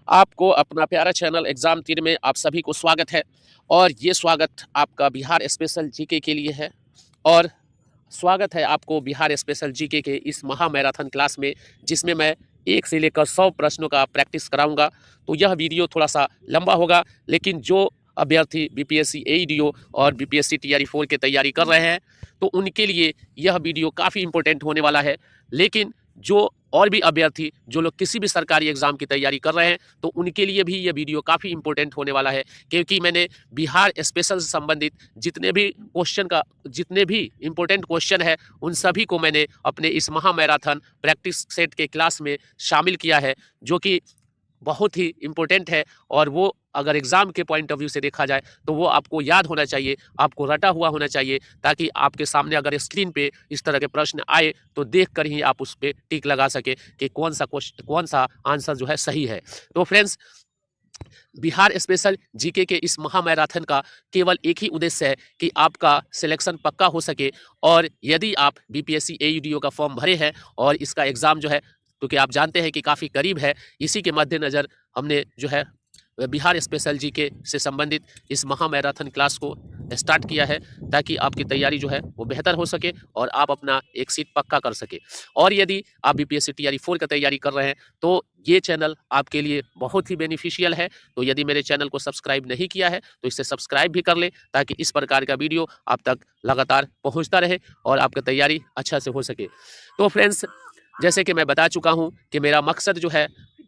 आपको अपना प्यारा चैनल एग्जाम तीर में आप सभी को स्वागत है। और ये स्वागत आपका बिहार स्पेशल जीके के लिए है। और स्वागत है आपको बिहार स्पेशल जीके के इस महा मैराथन क्लास में, जिसमें मैं 1 से लेकर 100 प्रश्नों का प्रैक्टिस कराऊंगा। तो यह वीडियो थोड़ा सा लंबा होगा, लेकिन जो अभ्यर्थी बीपीएससी एईडीओ और बीपीएससी टीआरई 4 की तैयारी कर रहे हैं, तो उनके लिए यह वीडियो काफ़ी इंपॉर्टेंट होने वाला है। लेकिन जो और भी अभ्यर्थी जो लोग किसी भी सरकारी एग्जाम की तैयारी कर रहे हैं, तो उनके लिए भी ये वीडियो काफ़ी इंपॉर्टेंट होने वाला है, क्योंकि मैंने बिहार स्पेशल से संबंधित जितने भी इंपॉर्टेंट क्वेश्चन है, उन सभी को मैंने अपने इस महा मैराथन प्रैक्टिस सेट के क्लास में शामिल किया है, जो कि बहुत ही इम्पोर्टेंट है। और वो अगर एग्ज़ाम के पॉइंट ऑफ व्यू से देखा जाए तो वो आपको याद होना चाहिए, आपको रटा हुआ होना चाहिए, ताकि आपके सामने अगर स्क्रीन पे इस तरह के प्रश्न आए तो देख कर ही आप उस पर टिक लगा सके कि कौन सा आंसर जो है सही है। तो फ्रेंड्स, बिहार स्पेशल जीके के इस महा मैराथन का केवल एक ही उद्देश्य है कि आपका सिलेक्शन पक्का हो सके। और यदि आप बीपीएससी एईडीओ का फॉर्म भरे हैं और इसका एग्ज़ाम जो है, क्योंकि आप जानते हैं कि काफ़ी करीब है, इसी के मद्देनज़र हमने जो है बिहार स्पेशल जीके से संबंधित इस महा मैराथन क्लास को स्टार्ट किया है, ताकि आपकी तैयारी जो है वो बेहतर हो सके और आप अपना एक सीट पक्का कर सके। और यदि आप बीपीएससी टीआरई 4 का तैयारी कर रहे हैं, तो ये चैनल आपके लिए बहुत ही बेनिफिशियल है। तो यदि मेरे चैनल को सब्सक्राइब नहीं किया है तो इसे सब्सक्राइब भी कर लें, ताकि इस प्रकार का वीडियो आप तक लगातार पहुँचता रहे और आपकी तैयारी अच्छा से हो सके। तो फ्रेंड्स, जैसे कि मैं बता चुका हूं कि मेरा मकसद जो है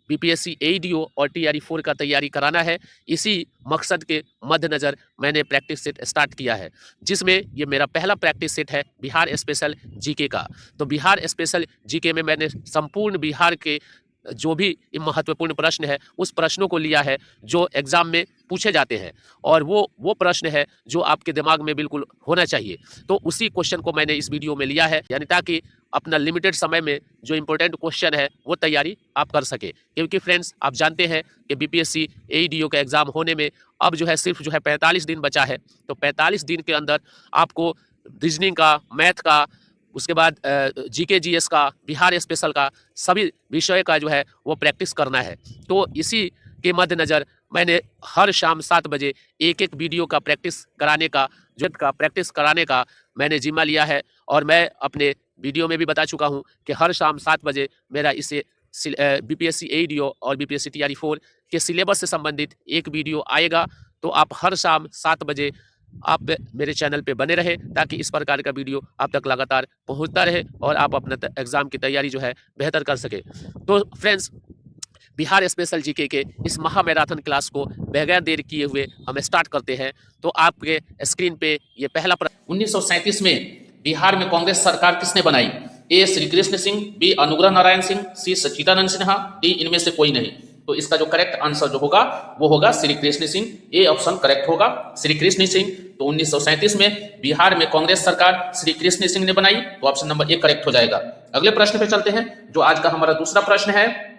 बीपीएससी एईडीओ और टीआरई 4 का तैयारी कराना है। इसी मकसद के मद्देनज़र मैंने प्रैक्टिस सेट स्टार्ट किया है, जिसमें ये मेरा पहला प्रैक्टिस सेट है बिहार स्पेशल जीके का। तो बिहार स्पेशल जीके में मैंने संपूर्ण बिहार के जो भी महत्वपूर्ण प्रश्न है, उस प्रश्नों को लिया है जो एग्ज़ाम में पूछे जाते हैं, और वो प्रश्न है जो आपके दिमाग में बिल्कुल होना चाहिए। तो उसी क्वेश्चन को मैंने इस वीडियो में लिया है, यानी ताकि अपना लिमिटेड समय में जो इम्पोर्टेंट क्वेश्चन है वो तैयारी आप कर सके। क्योंकि फ्रेंड्स, आप जानते हैं कि बीपीएससी एईडीओ का एग्ज़ाम होने में अब जो है सिर्फ जो है 45 दिन बचा है। तो 45 दिन के अंदर आपको रीजनिंग का, मैथ का, उसके बाद जीके जीएस का, बिहार स्पेशल का, सभी विषय का जो है वो प्रैक्टिस करना है। तो इसी के मद्देनज़र मैंने हर शाम 7 बजे एक वीडियो का प्रैक्टिस कराने का मैंने जिम्मा लिया है। और मैं अपने वीडियो में भी बता चुका हूं कि हर शाम 7 बजे मेरा इसे बीपीएससी एईडीओ और बीपीएससी टीआरई 4 के सिलेबस से संबंधित एक वीडियो आएगा। तो आप हर शाम 7 बजे आप मेरे चैनल पे बने रहे, ताकि इस प्रकार का वीडियो आप तक लगातार पहुंचता रहे और आप अपना एग्ज़ाम की तैयारी जो है बेहतर कर सके। तो फ्रेंड्स, बिहार स्पेशल जीके के इस महा मैराथन क्लास को बगैर देर किए हुए हम स्टार्ट करते हैं। तो आपके स्क्रीन पे ये पहला 1937 में बिहार में कांग्रेस सरकार किसने बनाई? ए श्री कृष्ण सिंह, बी अनुग्रह नारायण सिंह, सी सच्चिदानंद सिन्हा, डी इनमें से कोई नहीं। तो इसका जो करेक्ट आंसर जो होगा वो होगा Shri Krishna Singh. A option correct होगा, श्री कृष्ण सिंह। तो 1937 में बिहार में कांग्रेस सरकार श्री कृष्ण सिंह ने बनाई, तो ऑप्शन नंबर 1 करेक्ट हो जाएगा। अगले प्रश्न पे चलते हैं, जो आज का हमारा दूसरा प्रश्न है।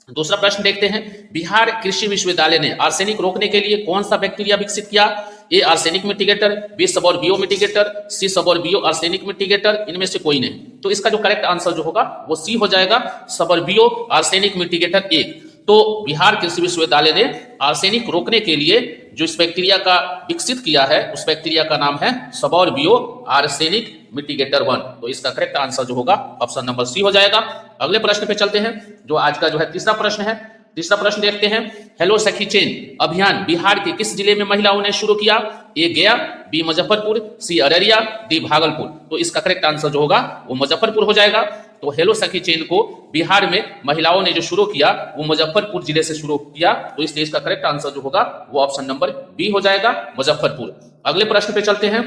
दूसरा प्रश्न देखते हैं, बिहार कृषि विश्वविद्यालय ने आर्सेनिक रोकने के लिए कौन सा बैक्टीरिया विकसित किया? ए आर्सेनिक मिटिगेटर, बी सबॉर्बियो मिटिगेटर, सी सबॉर्बियो आर्सेनिक मिटिगेटर, इनमें से कोई नहीं। तो इसका जो करेक्ट आंसर जो होगा वो सी हो जाएगा, सबॉर्बियो आर्सेनिक मिटिगेटर 1। तो बिहार कृषि विश्वविद्यालय ने आर्सेनिक रोकने के लिए जो इस बैक्टीरिया का विकसित किया है, उस बैक्टीरिया का नाम है सबॉर्बियो आर्सेनिक मिटिगेटर 1। तो इसका करेक्ट आंसर जो होगा ऑप्शन नंबर सी हो जाएगा। अगले प्रश्न पे चलते हैं, जो आज का जो है तीसरा प्रश्न है। तीसरा प्रश्न देखते हैं, हेलो सखी चेन अभियान बिहार के किस जिले में महिलाओं ने शुरू किया? ए गया, बी मुजफ्फरपुर, सी अररिया, डी भागलपुर। तो इसका करेक्ट आंसर जो होगा वो मुजफ्फरपुर हो जाएगा। तो हेलो सखी चेन को बिहार में महिलाओं ने जो शुरू किया वो मुजफ्फरपुर जिले से शुरू किया, तो इसलिए इसका करेक्ट आंसर जो होगा वो ऑप्शन नंबर बी हो जाएगा, मुजफ्फरपुर। अगले प्रश्न पे चलते हैं,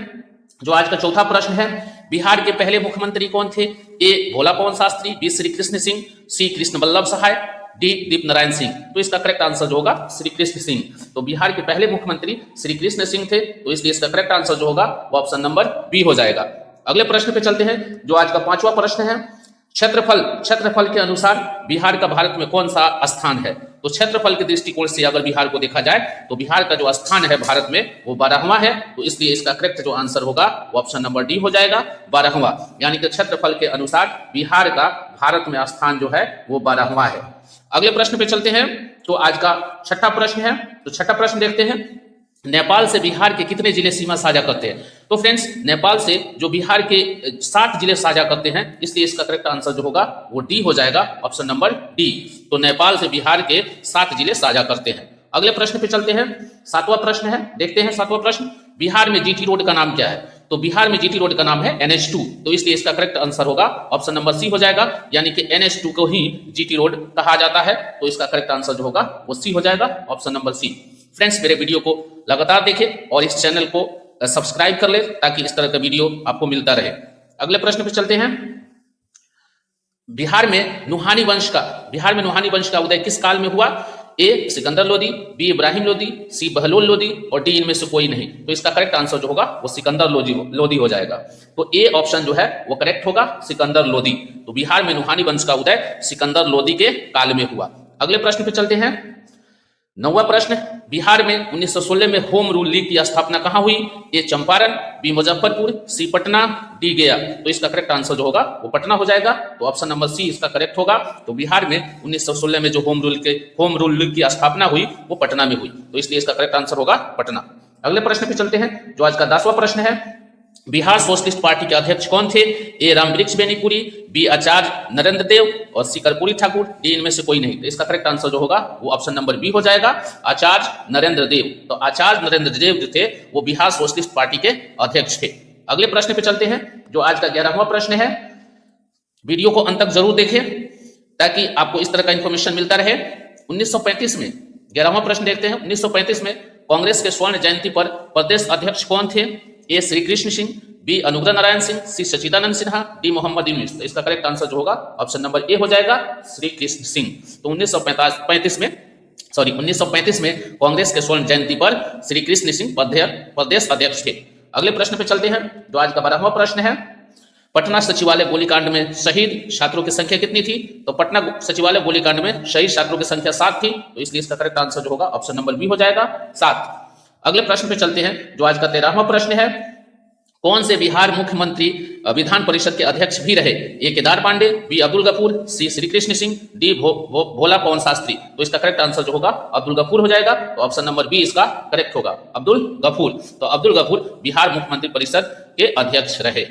जो आज का चौथा प्रश्न है, बिहार के पहले मुख्यमंत्री कौन थे? ए भोला पवन शास्त्री, बी श्री कृष्ण सिंह, सी कृष्ण वल्लभ सहाय, डी दीप नारायण सिंह। तो इसका करेक्ट आंसर जो होगा श्री कृष्ण सिंह। तो बिहार के पहले मुख्यमंत्री श्री कृष्ण सिंह थे, तो इसलिए इसका करेक्ट आंसर जो होगा वो ऑप्शन नंबर बी हो जाएगा। अगले प्रश्न पे चलते हैं, जो आज का पांचवा प्रश्न है, क्षेत्रफल के अनुसार बिहार का भारत में कौन सा स्थान है? तो क्षेत्रफल के दृष्टिकोण से अगर बिहार को देखा जाए तो बिहार का जो स्थान है भारत में वो 12वां है। तो इसलिए इसका करेक्ट जो आंसर होगा वो ऑप्शन नंबर डी हो जाएगा, 12वां। यानी कि क्षेत्रफल के अनुसार बिहार का भारत में स्थान जो है वो 12वां है। अगले प्रश्न पे चलते हैं, तो आज का छठा प्रश्न है। तो छठा प्रश्न देखते हैं, नेपाल से बिहार के कितने जिले सीमा साझा करते हैं? तो फ्रेंड्स, नेपाल से जो बिहार के 7 जिले साझा करते हैं, इसलिए इसका करेक्ट आंसर जो होगा वो डी हो जाएगा, ऑप्शन नंबर डी। तो नेपाल से बिहार के 7 जिले साझा करते हैं। अगले प्रश्न पे चलते हैं, 7वां प्रश्न है, देखते हैं 7वां प्रश्न, बिहार में जीटी रोड का नाम क्या है? तो बिहार में जीटी रोड का नाम है NH2, तो इसलिए इसका करेक्ट आंसर होगा ऑप्शन नंबर सी हो जाएगा, यानी कि NH2 को ही जीटी रोड कहा जाता है, तो इसका करेक्ट आंसर जो होगा वो सी हो जाएगा, ऑप्शन नंबर सी। फ्रेंड्स, मेरे वीडियो को लगातार देखें और इस चैनल को सब्सक्राइब कर ले ताकि इस तरह का वीडियो आपको मिलता रहे। अगले प्रश्न पे चलते हैं, बिहार में नुहानी वंश का उदय किस काल में हुआ? ए सिकंदर लोदी, बी इब्राहिम लोदी, सी बहलोल लोदी और डी इनमें से कोई नहीं। तो इसका करेक्ट आंसर जो होगा वो सिकंदर लोदी हो जाएगा। तो ए ऑप्शन जो है वो करेक्ट होगा, सिकंदर लोदी। तो बिहार में नुहानी वंश का उदय सिकंदर लोदी के काल में हुआ। अगले प्रश्न पे चलते हैं, 9वां प्रश्न, बिहार में 1916 में होम रूल लीग की स्थापना कहां हुई? ए चंपारण, बी मुजफ्फरपुर, सी पटना, डी गया। तो इसका करेक्ट आंसर जो होगा वो पटना हो जाएगा, तो ऑप्शन नंबर सी इसका करेक्ट होगा। तो बिहार में 1916 में जो होम रूल लीग की स्थापना हुई वो पटना में हुई, तो इसलिए इसका करेक्ट आंसर होगा पटना। अगले प्रश्न पे चलते हैं, जो आज का 10वां प्रश्न है, बिहार सोशलिस्ट पार्टी के अध्यक्ष कौन थे? ए रामवृक्ष बेनीपुरी, बी आचार्य नरेंद्र देव और सी कर्पूरी ठाकुर, डी इनमें से कोई नहीं। तो इसका करेक्ट आंसर जो होगा वो ऑप्शन नंबर बी हो जाएगा, आचार्य नरेंद्र देव। तो आचार्य नरेंद्र देव जो थे वो बिहार सोशलिस्ट पार्टी के अध्यक्ष थे। अगले प्रश्न पे चलते हैं, जो आज का 11वां प्रश्न है, वीडियो को अंत तक जरूर देखें ताकि आपको इस तरह का इंफॉर्मेशन मिलता रहे। 1935 में 11वां प्रश्न देखते हैं, 1935 में कांग्रेस के स्वर्ण जयंती पर प्रदेश अध्यक्ष कौन थे? ए श्री कृष्ण सिंह, बी अनुग्रह नारायण सिंह, सी सचिदानंद सिन्हा, डी मोहम्मद यूनुस। तो इसका करेक्ट आंसर जो होगा ऑप्शन नंबर ए हो जाएगा, श्री कृष्ण सिंह। तो 1935 में कांग्रेस के स्वर्ण जयंती पर श्री कृष्ण सिंह प्रदेश अध्यक्ष थे। अगले प्रश्न पे चलते हैं, जो आज का 12वां प्रश्न है, पटना सचिवालय गोलीकांड में शहीद छात्रों की संख्या कितनी थी? तो पटना सचिवालय गोलीकांड में शहीद छात्रों की संख्या 7 थी, तो इसलिए इसका करेक्ट आंसर जो होगा ऑप्शन नंबर बी हो जाएगा, 7। अगले प्रश्न पे चलते हैं, जो आज का 13वां प्रश्न है, कौन से बिहार मुख्यमंत्री विधान परिषद के अध्यक्ष भी रहे? ए केदार पांडे, बी अब्दुल गफूर, सी श्री कृष्ण सिंह, डी भोला पवन शास्त्री। तो इसका करेक्ट आंसर जो होगा अब्दुल गफूर हो जाएगा, तो ऑप्शन नंबर बी इसका करेक्ट होगा, अब्दुल गफूर। तो अब्दुल गफूर बिहार मुख्यमंत्री परिषद के अध्यक्ष रहे।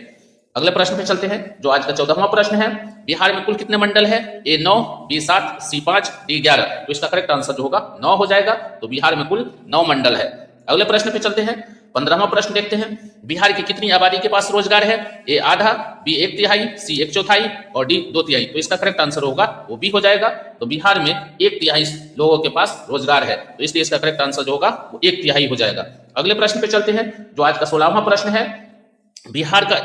अगले प्रश्न पे चलते हैं, जो आज का 14वां प्रश्न है, बिहार में कुल कितने मंडल है? ए 9, बी 7, सी 5, डी 11। तो इसका करेक्ट आंसर जो होगा 9 हो जाएगा, तो बिहार में कुल 9 मंडल है। अगले प्रश्न पे चलते हैं, 15वां प्रश्न देखते हैं, बिहार की कितनी आबादी के पास रोजगार है? ए आधा, बी 1/3, सी 1/4 और डी 2/3। तो इसका करेक्ट आंसर होगा वो बी हो जाएगा। तो बिहार में 1/3 लोगों के पास रोजगार है, तो इसलिए इसका करेक्ट आंसर जो होगा वो 1/3 हो जाएगा। अगले प्रश्न पे चलते हैं, जो आज का 16वां प्रश्न है, बिहार का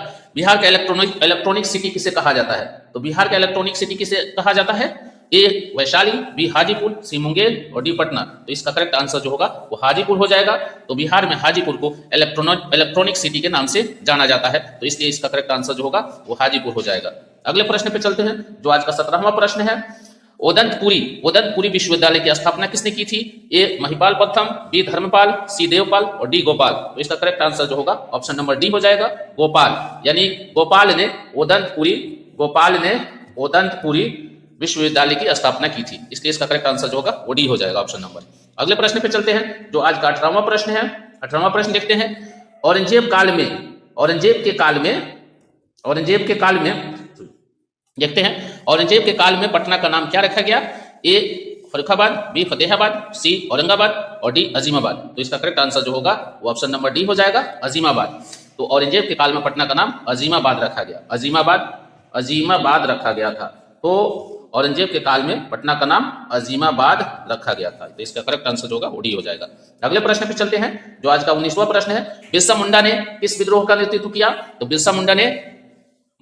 इलेक्ट्रॉनिक सिटी किसे कहा जाता है? तो बिहार का इलेक्ट्रॉनिक सिटी किसे कहा जाता है? ए वैशाली, बी हाजीपुर, सी मुंगेर और डी पटना। तो इसका करेक्ट आंसर जो होगा वो हाजीपुर हो जाएगा। तो बिहार में हाजीपुर को इलेक्ट्रॉनिक सिटी के नाम से जाना जाता है, तो इसलिए इसका करेक्ट आंसर जो होगा वो हाजीपुर हो जाएगा। अगले प्रश्न पे चलते हैं, जो आज का 17वां प्रश्न है, ओदंतपुरी विश्वविद्यालय की स्थापना किसने की थी? ए महिपाल प्रथम, बी धर्मपाल, सी देवपाल और डी गोपाल। तो इसका करेक्ट आंसर जो होगा ऑप्शन नंबर डी हो जाएगा, गोपाल। यानी गोपाल ने ओदंतपुरी विश्वविद्यालय की स्थापना की थी, इसलिए इसका करेक्ट आंसर जो होगा वो डी हो जाएगा, ऑप्शन नंबर। अगले प्रश्न पे चलते हैं, जो आज का 18वां प्रश्न है। 18वां प्रश्न देखते हैं, औरंगजेब के काल में देखते हैं, औरंगजेब के काल में पटना का नाम क्या रखा गया? ए फर्रुखाबाद, बी फतेहाबाद, सी औरंगाबाद और डी अजीमाबाद। तो इसका करेक्ट आंसर जो होगा वो ऑप्शन नंबर डी हो जाएगा, अजीमाबाद। तो औरंगजेब के काल में पटना का नाम अजीमाबाद रखा गया, अजीमाबाद रखा गया था। तो औरंगजेब के काल में पटना का नाम अजीमाबाद रखा गया था, तो इसका करेक्ट आंसर जो होगा वो डी हो जाएगा। अगले प्रश्न पे चलते हैं, जो आज का 19वां प्रश्न है, बिरसा मुंडा ने किस विद्रोह का नेतृत्व किया? तो बिरसा मुंडा ने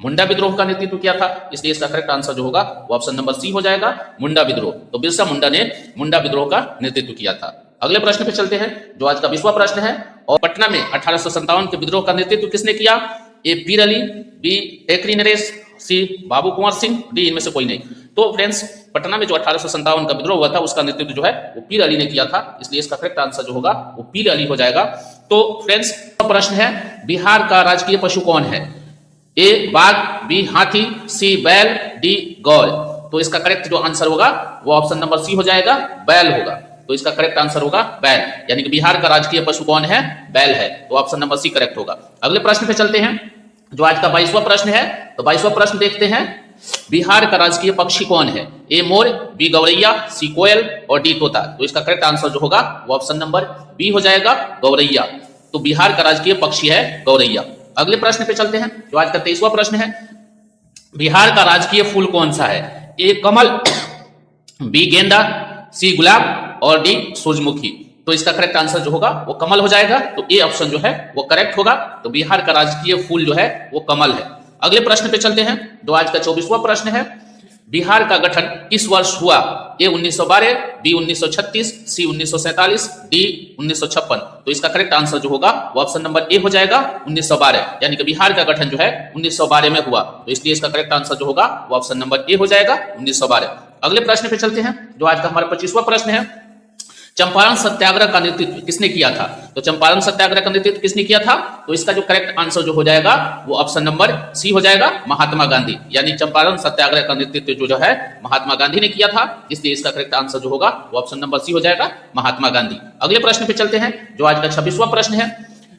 मुंडा विद्रोह का नेतृत्व किया था, इसलिए इसका करेक्ट आंसर जो होगा वो ऑप्शन नंबर सी हो जाएगा, मुंडा विद्रोह। तो बिरसा मुंडा ने मुंडा विद्रोह का नेतृत्व किया था। अगले प्रश्न पे चलते हैं, जो आज का 20वां प्रश्न है, और पटना में 1857 के विद्रोह का नेतृत्व किसने किया? ए पीर अली, बी टेकरी नरेश, सी बाबू कुंवर सिंह, डी इनमें से कोई नहीं। तो फ्रेंड्स, पटना में जो 1857 का विद्रोह हुआ था उसका नेतृत्व जो है वो पीर अली ने किया था, इसलिए इसका करेक्ट आंसर जो होगा वो पीर अली हो जाएगा। तो फ्रेंड्स, प्रश्न है, बिहार का राजकीय पशु कौन है? ए बाघ, बी हाथी, सी बैल, डी गौर। तो इसका करेक्ट जो आंसर होगा वो ऑप्शन नंबर सी हो जाएगा, बैल होगा। तो इसका करेक्ट आंसर होगा बैल, यानी कि बिहार का राजकीय पशु कौन है? बैल है। तो ऑप्शन नंबर सी करेक्ट होगा। अगले प्रश्न पे चलते हैं, जो आज का 22वां प्रश्न है। तो 22वां प्रश्न देखते हैं, बिहार का राजकीय पक्षी कौन है? ए मोर, बी गौरैया, सी कोयल और डी तोता। तो इसका करेक्ट आंसर जो होगा वो ऑप्शन नंबर बी हो जाएगा, गौरैया। तो बिहार का राजकीय पक्षी है गौरैया। अगले प्रश्न पे चलते हैं, जो आज का 23वां प्रश्न है, बिहार का राजकीय फूल कौन सा है? ए कमल, बी गेंदा, सी गुलाब और डी सूरजमुखी। तो इसका करेक्ट आंसर जो होगा वो कमल हो जाएगा। तो ए ऑप्शन जो है वो करेक्ट होगा। तो बिहार का राजकीय फूल जो है वो कमल है। अगले प्रश्न पे चलते हैं, जो आज का 24वां प्रश्न है, बिहार का गठन किस वर्ष हुआ? ए 1912, बी 1936, सी 1947, डी 1956। तो इसका करेक्ट आंसर जो होगा वो ऑप्शन नंबर ए हो जाएगा, 1912, यानी कि बिहार का गठन जो है 1912 में हुआ। तो इसलिए इसका करेक्ट आंसर जो होगा वो ऑप्शन नंबर ए हो जाएगा, 1912। अगले प्रश्न पे चलते हैं, जो आज का हमारा 25वां प्रश्न है, चंपारण सत्याग्रह का नेतृत्व किसने किया था? तो चंपारण सत्याग्रह का नेतृत्व किसने किया था? तो इसका जो करेक्ट आंसर जो हो जाएगा वो ऑप्शन नंबर सी हो जाएगा, महात्मा गांधी। यानी चंपारण सत्याग्रह का नेतृत्व जो है महात्मा गांधी ने किया था। इसलिए इसका करेक्ट आंसर जो होगा वो ऑप्शन नंबर सी हो जाएगा, महात्मा गांधी। अगले प्रश्न पे चलते हैं, जो आज का 26वां प्रश्न है,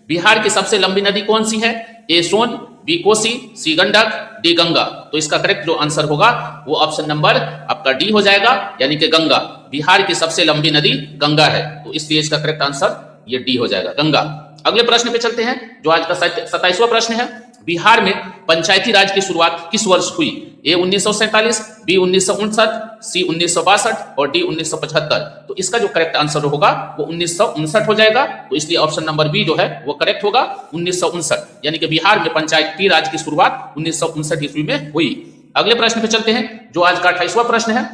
बिहार की सबसे लंबी नदी कौन सी है? ए सोन, बी कोसी, सी गंडक, डी गंगा। तो इसका करेक्ट जो आंसर होगा वो ऑप्शन नंबर आपका डी हो जाएगा, यानी कि गंगा। बिहार की सबसे लंबी नदी गंगा है। तो इसलिए इसका करेक्ट आंसर ये डी हो जाएगा, गंगा। अगले प्रश्न पे चलते हैं, जो आज का 27वां प्रश्न है, बिहार में पंचायती राज की शुरुआत किस वर्ष हुई? ए 1947, बी 1959, सी 1962 और डी 1975। तो इसका जो करेक्ट आंसर होगा वो 1959 हो जाएगा। तो इसलिए ऑप्शन नंबर बी जो है वो करेक्ट होगा, 1959, यानी कि बिहार में पंचायती राज की शुरुआत 1959 ईस्वी में हुई। अगले प्रश्न पे चलते हैं, जो आज का 28वां प्रश्न है,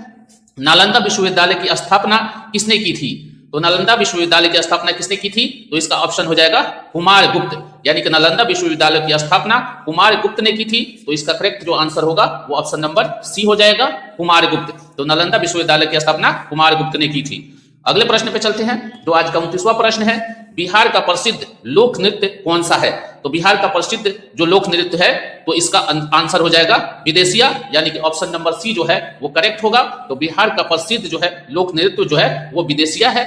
नालंदा विश्वविद्यालय की स्थापना किसने की थी? तो नालंदा विश्वविद्यालय की स्थापना किसने की थी? तो इसका ऑप्शन हो जाएगा कुमार गुप्त, यानी कि नालंदा विश्वविद्यालय की स्थापना कुमार गुप्त ने की थी। तो इसका करेक्ट जो आंसर होगा वो ऑप्शन नंबर सी हो जाएगा, कुमार गुप्त। तो नालंदा विश्वविद्यालय की स्थापना कुमार गुप्त ने की थी। अगले प्रश्न पे चलते हैं, जो आज का 29वां प्रश्न है, बिहार का प्रसिद्ध लोक नृत्य कौन सा है? तो बिहार का प्रसिद्ध जो लोक नृत्य है तो इसका आंसर हो जाएगा विदेशिया, यानी कि ऑप्शन नंबर सी जो है वो करेक्ट होगा। तो बिहार का प्रसिद्ध जो है लोक नृत्य जो है वो विदेशिया है।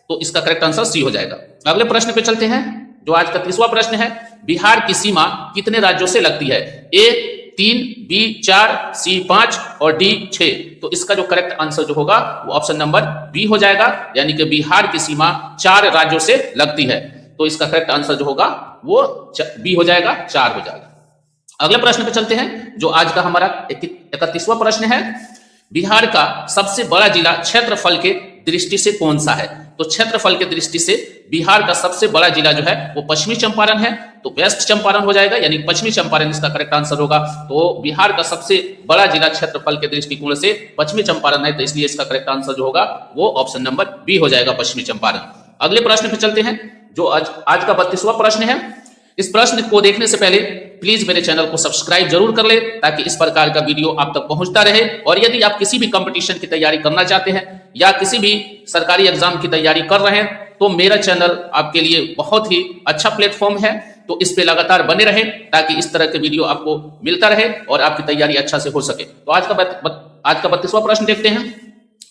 तो इसका करेक्ट आंसर सी हो जाएगा। अगले प्रश्न पे चलते हैं, जो आज का 30वां प्रश्न है, बिहार की सीमा कितने राज्यों से लगती है? ए 3, बी 4, सी 5 और डी 6। तो इसका जो करेक्ट आंसर जो होगा वो ऑप्शन नंबर बी हो जाएगा, यानी कि बिहार की सीमा 4 राज्यों से लगती है। तो इसका करेक्ट आंसर जो होगा वो बी हो जाएगा, 4 हो जाएगा। अगले प्रश्न पे चलते हैं, जो आज का हमारा 31वां प्रश्न है, बिहार का सबसे बड़ा जिला क्षेत्रफल के दृष्टि से कौन सा है? तो क्षेत्रफल के दृष्टि से बिहार का सबसे बड़ा जिला जो है वो पश्चिमी चंपारण है। तो वेस्ट चंपारण हो जाएगा, यानी पश्चिमी चंपारण इसका करेक्ट आंसर होगा। तो बिहार का सबसे बड़ा जिला क्षेत्रफल के दृष्टिकोण से पश्चिमी चंपारण है। तो इसलिए इसका करेक्ट आंसर जो होगा वो ऑप्शन नंबर बी हो जाएगा, पश्चिमी चंपारण। अगले प्रश्न पे चलते हैं, जो आज का 32वां प्रश्न है। इस प्रश्न को देखने से पहले प्लीज मेरे चैनल को सब्सक्राइब जरूर कर ले, ताकि इस प्रकार का वीडियो आप तक पहुंचता रहे। और यदि आप किसी भी कंपटीशन की तैयारी करना चाहते हैं या किसी भी सरकारी एग्जाम की तैयारी कर रहे हैं तो मेरा चैनल आपके लिए बहुत ही अच्छा प्लेटफॉर्म है। तो इस पे लगातार बने रहे, ताकि इस तरह के वीडियो आपको मिलता रहे और आपकी तैयारी अच्छा से हो सके। तो आज का 32वां प्रश्न देखते हैं,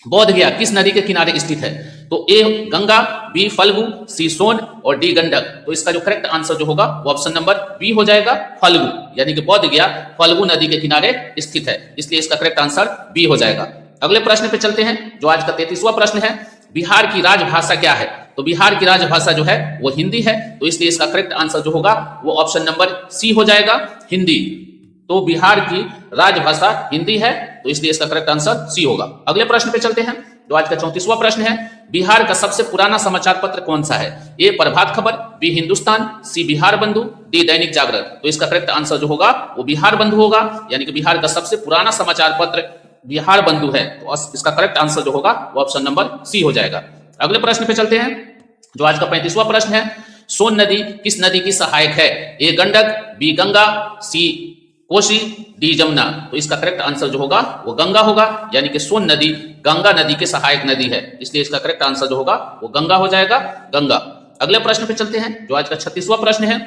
बोध गया किस नदी के किनारे स्थित है? तो ए गंगा, बी फल्गु, सी सोन और डी गंडक। तो इसका जो करेक्ट आंसर जो होगा वो ऑप्शन नंबर बी हो जाएगा, फल्गु, यानी कि बोध गया फल्गु नदी के किनारे स्थित है। इसलिए इसका करेक्ट आंसर बी हो जाएगा। अगले प्रश्न पे चलते हैं, जो आज का 33वां प्रश्न है, बिहार की राजभाषा क्या है? तो बिहार की राजभाषा जो है वो हिंदी है। तो इसलिए इसका करेक्ट आंसर जो होगा वो ऑप्शन नंबर सी हो जाएगा, हिंदी। तो बिहार की राजभाषा हिंदी है। तो इसलिए इसका करेक्ट आंसर सी होगा। अगले प्रश्न पे चलते हैं, जो आज का 34वां प्रश्न है, बिहार का सबसे पुराना समाचार पत्र कौन सा है? ए प्रभात खबर, बी हिंदुस्तान, सी बिहार बंधु, डी दैनिक जागरण। तो इसका करेक्ट आंसर जो होगा वो बिहार बंधु होगा, यानी कि बिहार का सबसे पुराना समाचार पत्र बिहार बंधु है। तो इसका करेक्ट आंसर जो होगा वो ऑप्शन नंबर सी हो जाएगा। अगले प्रश्न पे चलते हैं, जो आज का 35वां प्रश्न है, सोन नदी किस नदी की सहायक है? ए गंडक, बी गंगा, सी कोसी, डी जमुना। तो इसका करेक्ट आंसर जो होगा वो गंगा होगा, यानी कि सोन नदी गंगा नदी के सहायक नदी है। इसलिए इसका करेक्ट आंसर जो होगा वो गंगा हो जाएगा, गंगा। अगले प्रश्न पे चलते हैं, जो आज का 36वां प्रश्न है,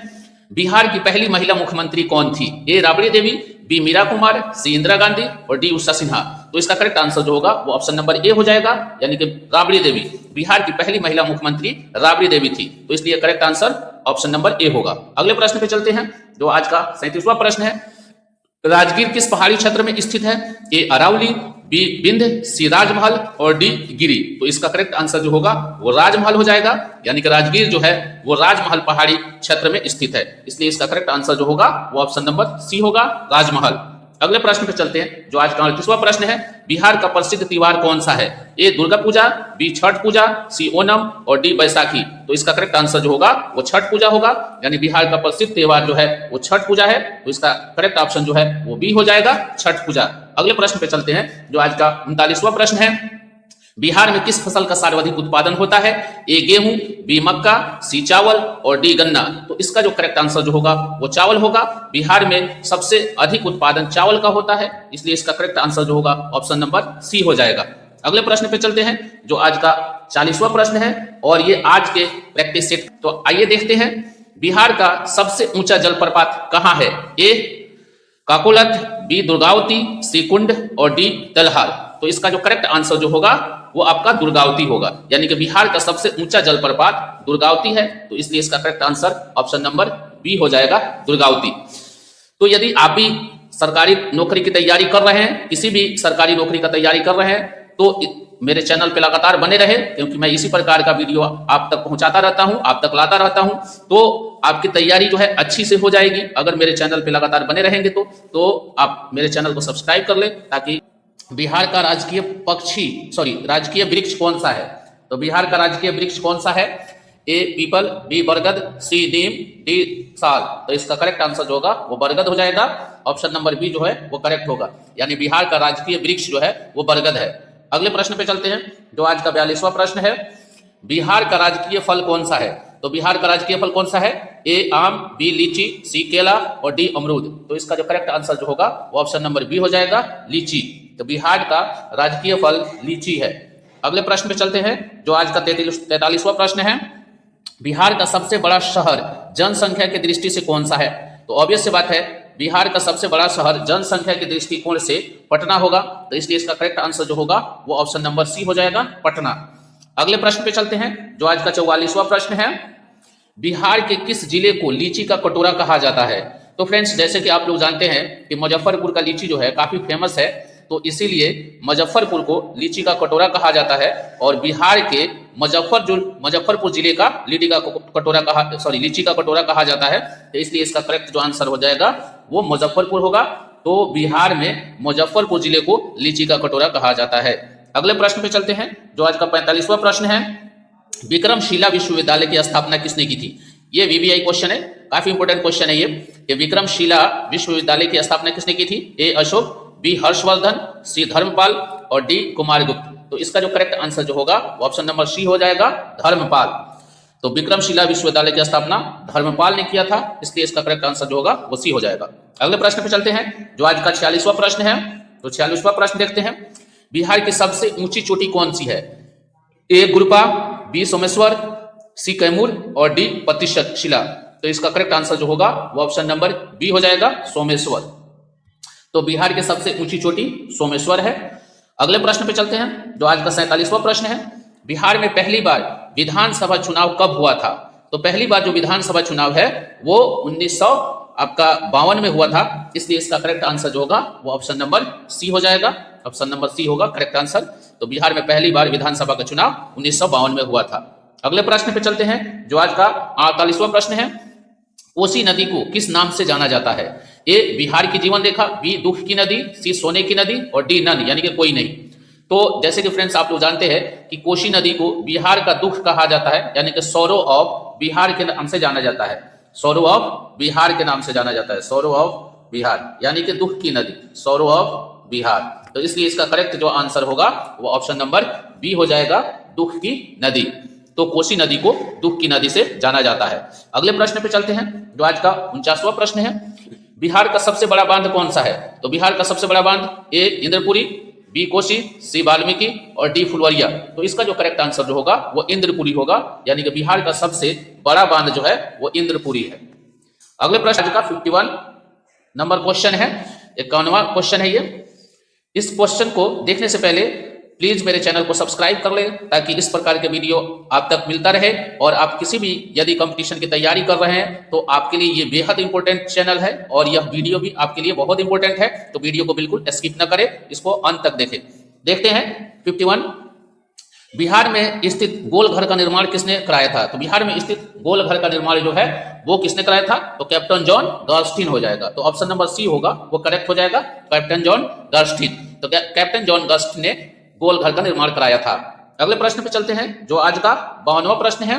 बिहार की पहली महिला मुख्यमंत्री कौन थी? ए राबड़ी देवी, बी मीरा कुमार, सी इंदिरा गांधी और डी उषा सिन्हा। तो इसका करेक्ट आंसर जो होगा वो ऑप्शन नंबर ए हो जाएगा, यानी कि राबड़ी देवी। बिहार की पहली महिला मुख्यमंत्री राबड़ी देवी थी, तो इसलिए correct answer option number A होगा। अगले प्रश्न पे चलते हैं, जो आज का 37वां प्रश्न है। राजगीर किस पहाड़ी क्षेत्र में स्थित है? ए अरावली, बी बिंद, सी राजमहल और डी गिरी। तो इसका करेक्ट आंसर जो होगा वो राजमहल हो जाएगा, यानी कि राजगीर जो है वो राजमहल पहाड़ी क्षेत्र में स्थित है, इसलिए इसका करेक्ट आंसर जो होगा वो ऑप्शन नंबर सी होगा, राजमहल। अगले प्रश्न पे चलते हैं, जो आज का 38वां प्रश्न है। बिहार का प्रसिद्ध त्योहार कौन सा है? ए दुर्गा पूजा, बी छठ पूजा, सी ओणम और डी बैसाखी। तो इसका करेक्ट आंसर जो होगा वो छठ पूजा होगा, यानी बिहार का प्रसिद्ध त्योहार जो है वो छठ पूजा है, तो इसका करेक्ट ऑप्शन जो है वो बी हो जाएगा, छठ पूजा। अगले प्रश्न पे चलते हैं, जो आज का 39वां प्रश्न है। बिहार में किस फसल का सर्वाधिक उत्पादन होता है? ए गेहूं, बी मक्का, सी चावल और डी गन्ना। तो इसका जो करेक्ट आंसर जो होगा वो चावल होगा। बिहार में सबसे अधिक उत्पादन चावल का होता है, इसलिए इसका करेक्ट आंसर जो होगा ऑप्शन नंबर सी हो जाएगा। अगले प्रश्न पे चलते हैं, जो आज का 40वां प्रश्न है और ये आज के प्रैक्टिस सेट। तो आइए देखते हैं, बिहार का सबसे ऊंचा जलप्रपात कहां है? ए काकोलत, बी दुर्गावती, सी कुंड और डी तलहार। तो इसका जो करेक्ट आंसर जो होगा वो आपका दुर्गावती होगा, यानी कि बिहार का सबसे ऊंचा जलप्रपात दुर्गावती है, तो इसलिए इसका correct answer option number B हो जाएगा, दुर्गावती। तो यदि आप भी सरकारी नौकरी की तैयारी कर रहे हैं, किसी भी सरकारी नौकरी का तैयारी कर रहे हैं, तो मेरे चैनल पे लगातार बने रहे, क्योंकि मैं इसी प्रकार का वीडियो आप तक पहुंचाता रहता हूं, आप तक लाता रहता हूं, तो आपकी तैयारी जो है अच्छी से हो जाएगी अगर मेरे चैनल पे लगातार बने रहेंगे। तो आप मेरे चैनल को सब्सक्राइब कर ले, ताकि बिहार का राजकीय वृक्ष कौन सा है? तो बिहार का राजकीय वृक्ष कौन सा है? ए पीपल, बी बरगद, सी नीम, डी साल। तो इसका करेक्ट आंसर जो होगा वो बरगद हो जाएगा, ऑप्शन नंबर बी जो है वो करेक्ट होगा, यानी बिहार का राजकीय वृक्ष जो है वो बरगद है। अगले प्रश्न पे चलते हैं, जो आज का 42वां प्रश्न है। बिहार का राजकीय फल कौन सा है? तो बिहार का राजकीय फल कौन सा है? ए आम, बी लीची, सी केला और डी अमरूद। तो इसका जो करेक्ट आंसर जो होगा वो ऑप्शन नंबर बी हो जाएगा, लीची। तो बिहार का राजकीय फल लीची है। अगले प्रश्न पे चलते हैं, जो आज का 43वां प्रश्न है। बिहार का सबसे बड़ा शहर जनसंख्या की दृष्टि से कौन सा है? तो ऑब्वियस सी बात है, बिहार का सबसे बड़ा शहर जनसंख्या के दृष्टिकोण से पटना होगा, तो इसलिए इसका करेक्ट आंसर जो होगा वो ऑप्शन नंबर सी हो जाएगा, पटना। अगले प्रश्न पे चलते हैं, जो आज का 44वां प्रश्न है। बिहार के किस जिले को लीची का कटोरा कहा जाता है? तो फ्रेंड्स, जैसे कि आप लोग जानते हैं कि मुजफ्फरपुर का लीची जो है काफी फेमस है, तो इसीलिए मुजफ्फरपुर को लीची का कटोरा कहा जाता है, और बिहार के मुजफ्फरपुर जिले का लीची का कटोरा कहा जाता है, तो इसलिए इसका करेक्ट जो आंसर हो जाएगा वो मुजफ्फरपुर होगा। तो बिहार में मुजफ्फरपुर जिले को लीची का कटोरा कहा जाता है। अगले प्रश्न पे चलते हैं, जो आज का 45वां प्रश्न है। विक्रमशिला विश्वविद्यालय की स्थापना किसने की थी? ये वीवीआई क्वेश्चन है, काफी इंपोर्टेंट क्वेश्चन है ये, कि विक्रमशिला विश्वविद्यालय की स्थापना किसने की थी? ए अशोक, बी हर्षवर्धन, सी धर्मपाल और डी कुमारगुप्त। तो इसका जो करेक्ट आंसर जो होगा वो ऑप्शन नंबर सी हो जाएगा, धर्मपाल। तो विक्रमशिला विश्वविद्यालय की स्थापना धर्मपाल ने किया था, इसलिए इसका करेक्ट आंसर जो होगा वो सी हो जाएगा। अगले प्रश्न पे चलते हैं, जो आज का 46वां प्रश्न है। तो 46वां प्रश्न देखते हैं, बिहार की सबसे ऊंची चोटी कौन सी है? ए गुरुपा, बी सोमेश्वर, सी कैमूर और डी पतिशिला। तो इसका करेक्ट आंसर जो होगा वो ऑप्शन नंबर बी हो जाएगा, सोमेश्वर। तो बिहार की सबसे ऊंची चोटी सोमेश्वर है। अगले प्रश्न पे चलते हैं, जो आज का 47वां प्रश्न है। बिहार में पहली बार विधानसभा चुनाव कब हुआ था? तो पहली बार जो विधानसभा चुनाव है वो 1952 में हुआ था, इसलिए इसका करेक्ट आंसर जो होगा वो ऑप्शन नंबर सी हो जाएगा, ऑप्शन नंबर सी होगा करेक्ट आंसर। तो बिहार में पहली बार विधानसभा का चुनाव 1952 में हुआ था। अगले प्रश्न पे चलते हैं, जो आज का 48वां प्रश्न है। कोसी नदी को किस नाम से जाना जाता है? ए बिहार की जीवन रेखा, बी दुख की नदी, सी सोने की नदी और डी नन, यानी कि कोई नहीं। तो जैसे कि फ्रेंड्स आप लोग जानते हैं कि कोसी नदी को बिहार का दुख कहा जाता है, यानी कि सौरो ऑफ बिहार के नाम से जाना जाता है, सौरो ऑफ बिहार के नाम से जाना जाता है, सौरो ऑफ बिहार, यानी कि दुख की नदी, सौरो ऑफ बिहार। तो इसलिए इसका करेक्ट जो आंसर होगा वो ऑप्शन नंबर बी हो जाएगा, दुख की नदी। तो कोसी नदी को दुख की नदी से जाना जाता है। अगले प्रश्न पे चलते हैं, जो आज का 49वां प्रश्न है। बिहार का सबसे बड़ा बांध कौन सा है? तो बिहार का सबसे बड़ा बांध ए इंद्रपुरी, बी कोसी, सी वाल्मीकि और डी फुलवरिया। तो इसका जो करेक्ट आंसर जो होगा वो इंद्रपुरी होगा, यानी कि बिहार का सबसे बड़ा बांध जो है वो इंद्रपुरी है। अगले प्रश्न का 51 नंबर क्वेश्चन है, 51वां क्वेश्चन है ये। इस क्वेश्चन को देखने से पहले प्लीज मेरे चैनल को सब्सक्राइब कर लें ताकि इस प्रकार के वीडियो आप तक मिलता रहे। और आप किसी भी यदि कंपटीशन की तैयारी कर रहे हैं तो आपके लिए ये बेहद इंपॉर्टेंट चैनल है और यह वीडियो भी आपके लिए बहुत इंपॉर्टेंट है, तो वीडियो को बिल्कुल स्किप न करें, इसको अंत तक देखें। देखते हैं 51, बिहार में स्थित गोल घर का निर्माण किसने कराया था? तो बिहार में स्थित गोल घर का निर्माण जो है वो किसने कराया था? तो कैप्टन जॉन गर्स्टिन हो जाएगा। तो ऑप्शन नंबर सी होगा वो करेक्ट हो जाएगा, कैप्टन जॉन गर्स्टिन। तो कैप्टन जॉन गर्स्टिन ने गोल घर का निर्माण कराया था। अगले प्रश्न पे चलते हैं जो आज का 52वां प्रश्न है।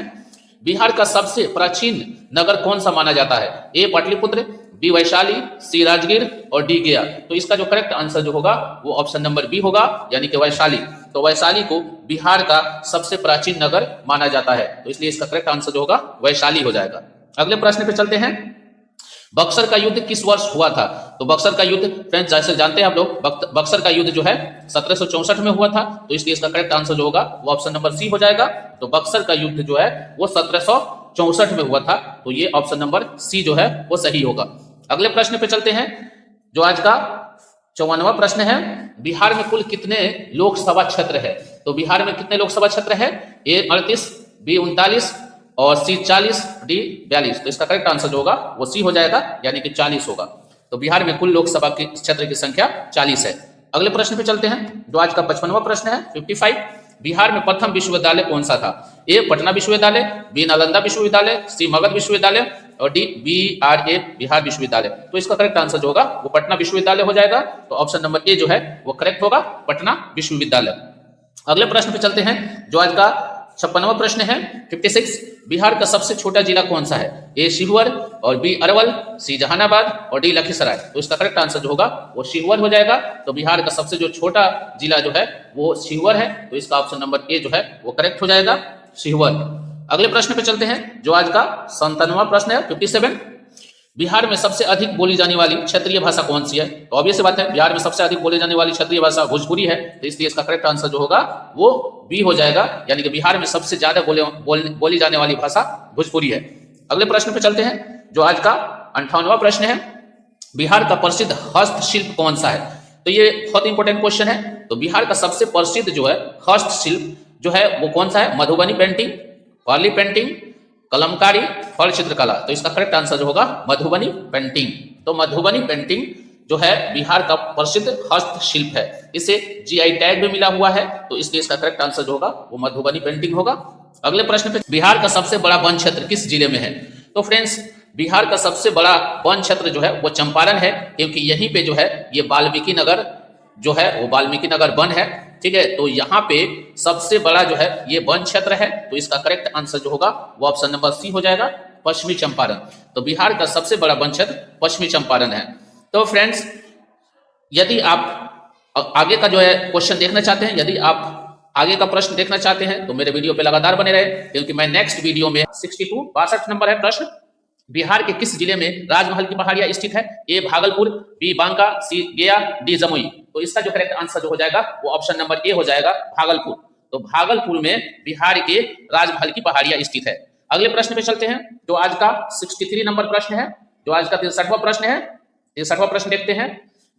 बिहार का सबसे प्राचीन नगर कौन सा माना जाता है? ए पाटलिपुत्र, बी वैशाली, सी राजगीर और डी गया। तो इसका जो करेक्ट आंसर जो होगा वो ऑप्शन नंबर बी होगा, यानी कि वैशाली। तो वैशाली को बिहार का सबसे प्राचीन नगर माना जाता है, तो इसलिए इसका करेक्ट आंसर जो होगा वैशाली हो जाएगा। अगले प्रश्न पे चलते हैं, बक्सर का युद्ध किस वर्ष हुआ था? तो बक्सर का युद्ध फ्रेंड्स जैसे जानते हैं आप लोग, बक्सर का युद्ध जो है 1764 में हुआ था, तो इसलिए इसका करेक्ट आंसर जो होगा वो ऑप्शन नंबर सी हो जाएगा। तो बक्सर का युद्ध जो है वो 1764 में हुआ था, तो ये ऑप्शन नंबर सी जो है वो सही होगा। अगले प्रश्न पे चलते हैं जो आज का 54वां प्रश्न है। बिहार में कुल कितने लोकसभा क्षेत्र है? तो बिहार में कितने लोकसभा क्षेत्र है? ए 38, बी 39 और सी 40, डी 42। तो इसका करेक्ट आंसर जो होगा वो सी हो जाएगा, यानी कि 40 होगा। तो बिहार में कुल लोकसभा के क्षेत्र की संख्या 40 है। अगले प्रश्न पे चलते हैं जो आज का 55वां प्रश्न है 55, बिहार में प्रथम विश्वविद्यालय कौन सा था? ए पटना विश्वविद्यालय, बी नालंदा विश्वविद्यालय, सी मगध विश्वविद्यालय और डी BRA बिहार विश्वविद्यालय। तो इसका करेक्ट आंसर जो होगा वो पटना विश्वविद्यालय हो जाएगा। तो ऑप्शन नंबर ए जो है वो करेक्ट होगा, पटना विश्वविद्यालय। अगले प्रश्न पे चलते हैं जो आज का 56वां प्रश्न है 56, बिहार का सबसे छोटा जिला कौन सा है? ए शिवहर और बी अरवल, सी जहानाबाद और डी लखीसराय। तो इसका करेक्ट आंसर जो होगा वो शिवहर हो जाएगा। तो बिहार का सबसे जो छोटा जिला जो है वो शिवहर है, तो इसका ऑप्शन नंबर ए जो है वो करेक्ट हो जाएगा, शिवहर। अगले प्रश्न पे चलते हैं जो आज का 57वां प्रश्न है 57, बिहार में सबसे अधिक बोली जाने वाली क्षेत्रीय भाषा कौन सी है? तो ऑब्वियस सी बात है, बिहार में सबसे अधिक बोली जाने वाली क्षेत्रीय भाषा भोजपुरी है, तो इसलिए इसका करेक्ट आंसर जो होगा वो बी हो जाएगा, यानी कि बिहार में सबसे ज्यादा बोली जाने वाली भाषा भोजपुरी है। अगले प्रश्न पे चलते हैं जो आज का 58वां प्रश्न है, बिहार का प्रसिद्ध हस्तशिल्प कौन सा है? तो ये बहुत इंपॉर्टेंट क्वेश्चन है। तो बिहार का सबसे प्रसिद्ध जो है हस्तशिल्प जो है वो कौन सा है? मधुबनी पेंटिंग, वारली पेंटिंग, कलमकारी, फल चित्रकला। तो इसका करेक्ट आंसर जो होगा मधुबनी पेंटिंग। तो मधुबनी पेंटिंग जो है बिहार का प्रसिद्ध हस्तशिल्प है, इसे GI टैग भी मिला हुआ है, तो इसलिए इसका करेक्ट आंसर जो होगा वो मधुबनी पेंटिंग होगा। अगले प्रश्न पे, बिहार का सबसे बड़ा वन क्षेत्र किस जिले में है? तो फ्रेंड्स बिहार का सबसे बड़ा वन क्षेत्र जो है वो चंपारण है, क्योंकि यहीं पे जो है ये वाल्मीकि नगर जो है वो वाल्मीकि नगर वन है, ठीक है। तो यहाँ पे सबसे बड़ा जो है ये वन क्षेत्र है, तो इसका करेक्ट आंसर जो होगा वो ऑप्शन नंबर सी हो जाएगा, पश्चिमी चंपारण। तो बिहार का सबसे बड़ा वन क्षेत्र पश्चिमी चंपारण है। तो फ्रेंड्स यदि आप आगे का जो है क्वेश्चन देखना चाहते हैं, यदि आप आगे का प्रश्न देखना चाहते हैं तो मेरे वीडियो पे लगातार बने रहे, क्योंकि मैं नेक्स्ट वीडियो में 62 नंबर है प्रश्न, बिहार के किस जिले में राजमहल की पहाड़ियां स्थित है? ए भागलपुर, बी बांका, सी गया, डी जमुई। तो इसका जो करेक्ट आंसर जो हो जाएगा वो ऑप्शन नंबर ए हो जाएगा, भागलपुर। तो भागलपुर में बिहार के राजमहल की पहाड़ियां स्थित है। अगले प्रश्न पे चलते हैं जो आज का 63 नंबर प्रश्न है, जो आज का 63वां प्रश्न है। 63वां प्रश्न देखते हैं,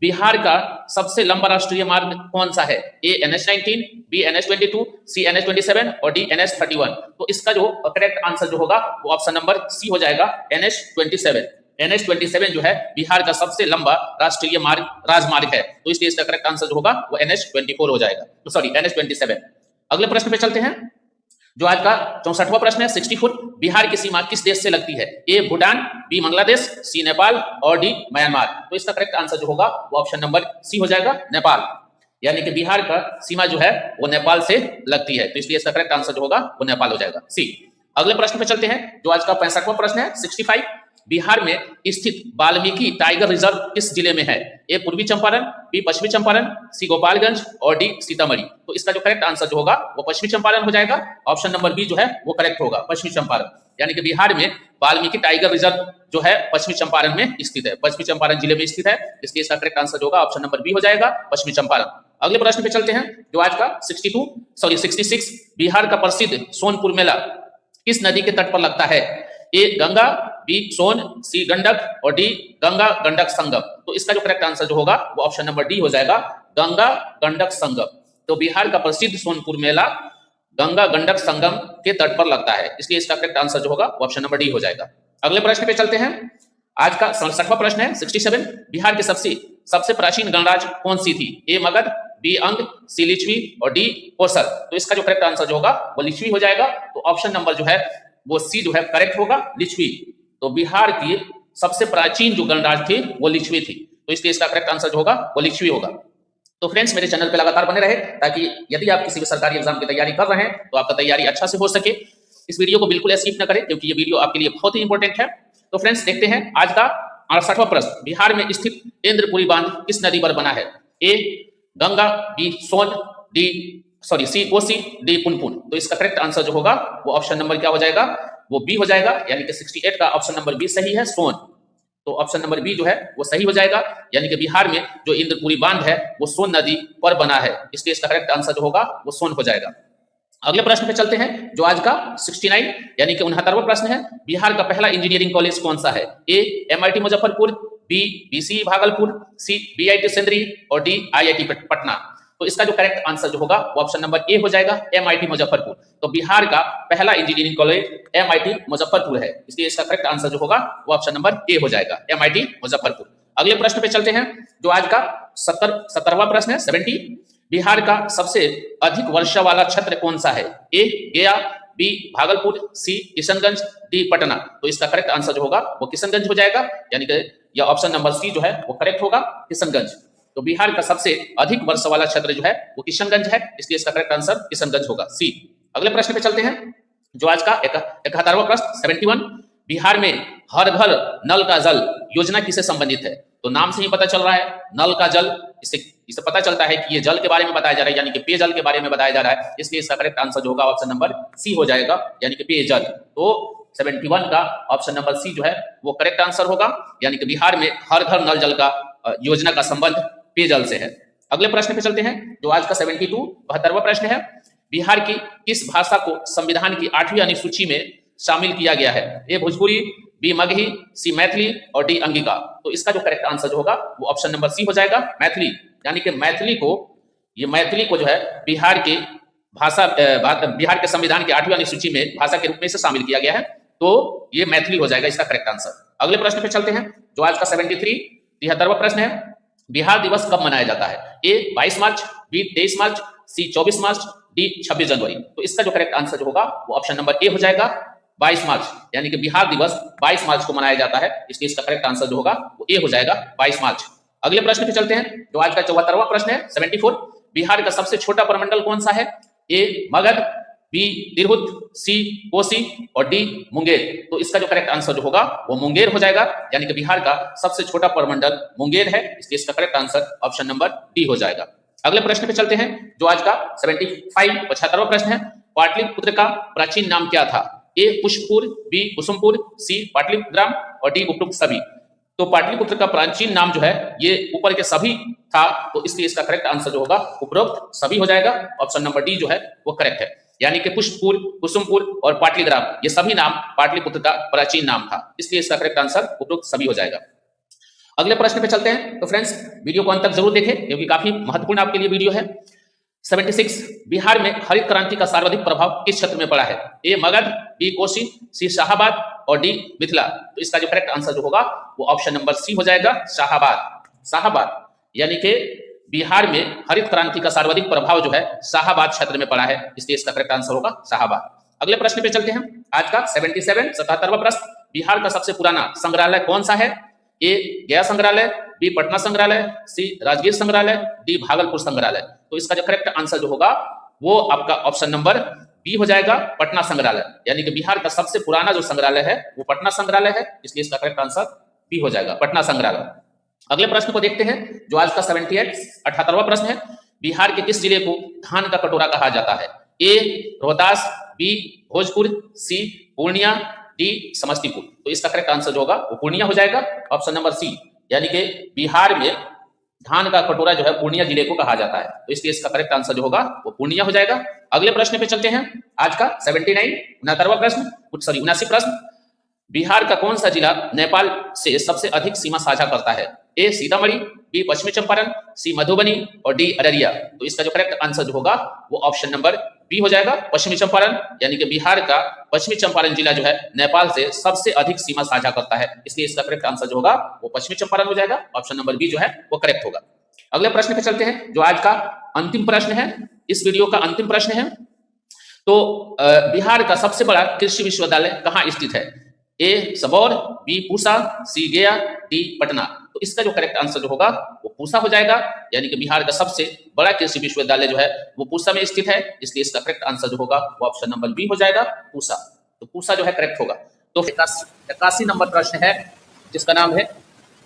बिहार का सबसे लंबा राष्ट्रीय मार्ग कौन सा है? ए NH-19, बी NH-22, सी NH-27 और डी NH-31। तो इसका जो करेक्ट आंसर जो होगा वो ऑप्शन नंबर सी हो जाएगा, NH-27। NH-27 जो है बिहार का सबसे लंबा राष्ट्रीय राजमार्ग है, तो इसलिए इसका करेक्ट आंसर जो होगा वो NH-24 हो जाएगा, तो सॉरी NH-27। अगले प्रश्न पे चलते हैं जो आज का 64वां प्रश्न है 64, बिहार की सीमा किस देश से लगती है? ए भूटान, बी बांग्लादेश, सी नेपाल और डी म्यांमार। तो इसका करेक्ट आंसर जो होगा वो ऑप्शन नंबर सी हो जाएगा, नेपाल। यानी कि बिहार का सीमा जो है वो नेपाल से लगती है, तो इसलिए इसका करेक्ट आंसर जो होगा वो नेपाल हो जाएगा, सी। अगले प्रश्न पे चलते हैं जो आज का 65वां प्रश्न है 65, बिहार में स्थित वाल्मीकि टाइगर रिजर्व किस जिले में है? ए पूर्वी चंपारण, बी पश्चिमी चंपारण, सी गोपालगंज और डी सीतामढ़ी। तो इसका जो करेक्ट आंसर जो होगा वो पश्चिमी चंपारण हो जाएगा, ऑप्शन नंबर बी जो है वो करेक्ट होगा, पश्चिमी चंपारण। यानी कि बिहार में वाल्मीकि टाइगर रिजर्व जो है पश्चिमी चंपारण में स्थित है, पश्चिमी चंपारण जिले में स्थित है, इसलिए इसका करेक्ट आंसर जो होगा ऑप्शन नंबर बी हो जाएगा, पश्चिमी चंपारण। अगले प्रश्न पे चलते हैं जो आज का 66, बिहार का प्रसिद्ध सोनपुर मेला किस नदी के तट पर लगता है? ए गंगा, बी सोन, सी गंडक और डी गंगा गंडक संगम। तो इसका जो करेक्ट आंसर जो होगा वो ऑप्शन नंबर डी हो जाएगा, गंगा गंडक संगम। तो बिहार का प्रसिद्ध सोनपुर मेला गंगा गंडक संगम के तट पर लगता है, इसलिए इसका करेक्ट आंसर जो होगा वो ऑप्शन नंबर डी हो जाएगा। अगले प्रश्न पे चलते हैं। आज का 67वां प्रश्न है 67। बिहार की सबसे प्राचीन गणराज्य कौन सी थी? ए मगध, बी अंग, सी लिच्छवी और डी कोसर। तो इसका जो करेक्ट आंसर जो होगा वो लिच्छवी हो जाएगा। तो ऑप्शन नंबर जो है वो सी जो है करेक्ट होगा, लिच्छवी। तो बिहार की सबसे प्राचीन जो गणराज्य थी वो लिच्छवी थी, तो इसलिए इसका करेक्ट आंसर जो होगा वो लिच्छवी होगा। तो फ्रेंड्स मेरे चैनल पे लगातार बने रहे, ताकि यदि आप किसी भी सरकारी एग्जाम की तैयारी कर रहे हैं तो आपका तैयारी अच्छा से हो सके। इस वीडियो को बिल्कुल स्किप न करें, क्योंकि ये वीडियो आपके लिए बहुत ही इंपॉर्टेंट है। तो फ्रेंड्स देखते हैं आज का 68वां प्रश्न। बिहार में स्थित इंद्रपुरी बांध किस नदी पर बना है? ए गंगा, बी सोन, सी कोसी, डी पुनपुन। तो इसका करेक्ट आंसर जो होगा वो ऑप्शन नंबर क्या हो जाएगा? वो बी हो जाएगा, यानी कि 68 का ऑप्शन नंबर बी सही है, सोन। तो ऑप्शन नंबर बी जो है वो सही हो जाएगा, यानी कि बिहार में जो इंद्रपुरी बांध है वो सोन नदी पर बना है, इसलिए इसका करेक्ट आंसर जो होगा वो सोन हो जाएगा। अगले प्रश्न पे चलते हैं, जो आज का 69 यानी कि 69वां प्रश्न है। बिहार का पहला इंजीनियरिंग कॉलेज कौन सा है? A MIT Muzaffarpur, B BCE Bhagalpur, C BIT Sindri और डी IIT पटना। तो इसका जो करेक्ट आंसर जो होगा वो ऑप्शन नंबर ए हो जाएगा, MIT मुजफ्फरपुर। तो बिहार का पहला इंजीनियरिंग कॉलेज MIT मुजफ्फरपुर है, इसलिए इसका करेक्ट आंसर जो होगा वो ऑप्शन नंबर ए हो जाएगा, MIT मुजफ्फरपुर। अगले प्रश्न पे चलते हैं, जो आज का 17वां प्रश्न है 70। बिहार का सबसे अधिक वर्षा वाला क्षेत्र कौन सा है? ए गया, बी भागलपुर, सी किशनगंज, डी पटना। तो इसका करेक्ट आंसर जो होगा वो किशनगंज हो जाएगा, यानी कि यह ऑप्शन नंबर सी जो है वो करेक्ट होगा, किशनगंज। तो बिहार का सबसे अधिक वर्षा वाला क्षेत्र जो है वो किशनगंज है, इसलिए इसका करेक्ट आंसर किशनगंज होगा, सी। अगले प्रश्न पे चलते हैं, जो आज का 71वां प्रश्न 71। बिहार में हर घर नल का जल योजना किससे संबंधित है? तो नाम से ही पता चल रहा है, नल का जल, इससे पता चलता है कि ये जल के बारे में बताया जा रहा है, यानी कि पेयजल के बारे में बताया जा रहा है, इसलिए इसका करेक्ट आंसर जो होगा ऑप्शन नंबर सी हो जाएगा, यानी कि पेयजल। तो 71 का ऑप्शन नंबर सी जो है वो करेक्ट आंसर होगा, यानी कि बिहार में हर घर नल जल का योजना का संबंध पेयजल से है। अगले प्रश्न पे चलते हैं, जो आज का 72वां प्रश्न है। बिहार की किस भाषा को संविधान की 8वीं अनुसूची में शामिल किया गया है? ए भोजपुरी, बी मगही, सी मैथिली और डी अंगिका। तो इसका जो करेक्ट आंसर जो होगा वो ऑप्शन नंबर सी हो जाएगा, मैथिली। यानी कि मैथिली को जो है बिहार के संविधान की 8वीं अनुसूची में भाषा के रूप में से शामिल किया गया है, तो ये मैथिली हो जाएगा इसका करेक्ट आंसर। अगले प्रश्न पे चलते हैं, जो आज का 73वां प्रश्न है। बिहार दिवस कब मनाया जाता है? ए 22 मार्च, बी 23 मार्च, सी 24 मार्च, डी 26 जनवरी। तो इसका जो करेक्ट आंसर जो होगा वो ऑप्शन नंबर ए हो जाएगा, 22 मार्च, यानी कि बिहार दिवस 22 मार्च को मनाया जाता है, इसलिए इसका करेक्ट आंसर जो होगा वो ए हो जाएगा, 22 मार्च। अगले प्रश्न पे चलते हैं, जो आज का 74वां प्रश्न है 74। बिहार का सबसे छोटा प्रमंडल कौन सा है? ए मगध, बी तिरहुत, सी कोसी और डी मुंगेर। तो इसका जो करेक्ट आंसर जो होगा वो मुंगेर हो जाएगा, यानी कि बिहार का सबसे छोटा प्रमंडल मुंगेर है, इसलिए इसका correct answer option number D हो जाएगा। अगले प्रश्न पे चलते हैं, जो आज का 75वां प्रश्न है। पाटलिपुत्र का प्राचीन नाम क्या था? ए पुष्पपुर, बी कुसुमपुर, सी पाटलिपुत्रम और डी उपरोक्त सभी। तो पाटलिपुत्र का प्राचीन नाम जो है ये ऊपर के सभी था, तो इसलिए इसका करेक्ट आंसर जो होगा उपरोक्त सभी हो जाएगा, ऑप्शन नंबर डी जो है वो करेक्ट है, यानी कि पुष्पपुर, कुसुमपुर और पाटलिग्राम ये सभी नाम पाटलिपुत्र का प्राचीन नाम था, इसलिए इसका करेक्ट आंसर उपरोक्त सभी हो जाएगा। अगले प्रश्न पे चलते हैं, तो फ्रेंड्स वीडियो को अंत तक जरूर देखें, क्योंकि काफी महत्वपूर्ण आपके लिए वीडियो है। 76 बिहार में हरित क्रांति का सर्वाधिक प्रभाव किस क्षेत्र में पड़ा है? ए मगध, बी कोसी, सी शाहाबाद और डी मिथिला। तो इसका जो करेक्ट आंसर जो होगा वो ऑप्शन नंबर सी हो जाएगा, शाहाबाद, यानी कि बिहार में हरित क्रांति का सर्वाधिक प्रभाव जो है शाहाबाद क्षेत्र में पड़ा है, इसलिए इसका करेक्ट आंसर होगा शाहाबाद। अगले प्रश्न पे चलते हैं, आज का 77वां प्रश्न। बिहार का सबसे पुराना संग्रहालय कौन सा है? ए गया संग्रहालय, बी पटना संग्रहालय, सी राजगीर संग्रहालय, डी भागलपुर संग्रहालय। तो इसका जो करेक्ट आंसर जो होगा वो आपका ऑप्शन नंबर बी हो जाएगा, पटना संग्रहालय, यानी कि बिहार का सबसे पुराना जो संग्रहालय है वो पटना संग्रहालय है, इसलिए इसका करेक्ट आंसर बी हो जाएगा, पटना संग्रहालय। अगले प्रश्न को देखते हैं, जो आज का 78वां प्रश्न है। बिहार के किस जिले को धान का कटोरा कहा जाता है? ए रोहतास, बी भोजपुर, सी पूर्णिया, डी समस्तीपुर। तो इसका करेक्ट आंसर जो होगा वो पूर्णिया हो जाएगा, ऑप्शन नंबर सी, यानी कि बिहार में धान का कटोरा जो है पूर्णिया जिले को कहा जाता है, तो इसलिए इसका करेक्ट आंसर जो होगा वो पूर्णिया हो जाएगा। अगले प्रश्न पे चलते हैं, आज का 79वां प्रश्न। बिहार का कौन सा जिला नेपाल से सबसे अधिक सीमा साझा करता है? ए सीतामढ़ी, बी पश्चिमी चंपारण, सी मधुबनी और डी अररिया। तो इसका जो करेक्ट आंसर जो होगा वो ऑप्शन नंबर बी हो जाएगा, पश्चिमी चंपारण। यानी कि बिहार का पश्चिमी चंपारण जिला जो है नेपाल से सबसे अधिक सीमा साझा करता है, इसलिए इसका करेक्ट आंसर जो होगा वो पश्चिमी चंपारण हो जाएगा। ऑप्शन नंबर बी जो है वो करेक्ट होगा। अगले प्रश्न पे चलते हैं, जो आज का अंतिम प्रश्न है, इस वीडियो का अंतिम प्रश्न है। तो बिहार का सबसे बड़ा कृषि विश्वविद्यालय कहाँ स्थित है? ए सबौर, बी पूसा, सी गया, डी पटना। तो इसका जो करेक्ट आंसर जो होगा वो पूसा हो जाएगा। यानी कि बिहार का सबसे बड़ा कृषि विश्वविद्यालय जो है वो पूसा में स्थित है, इसलिए इसका करेक्ट आंसर जो होगा वो ऑप्शन नंबर बी हो जाएगा, पूसा। तो पूसा जो है करेक्ट होगा। तो 81 नंबर प्रश्न है, जिसका नाम है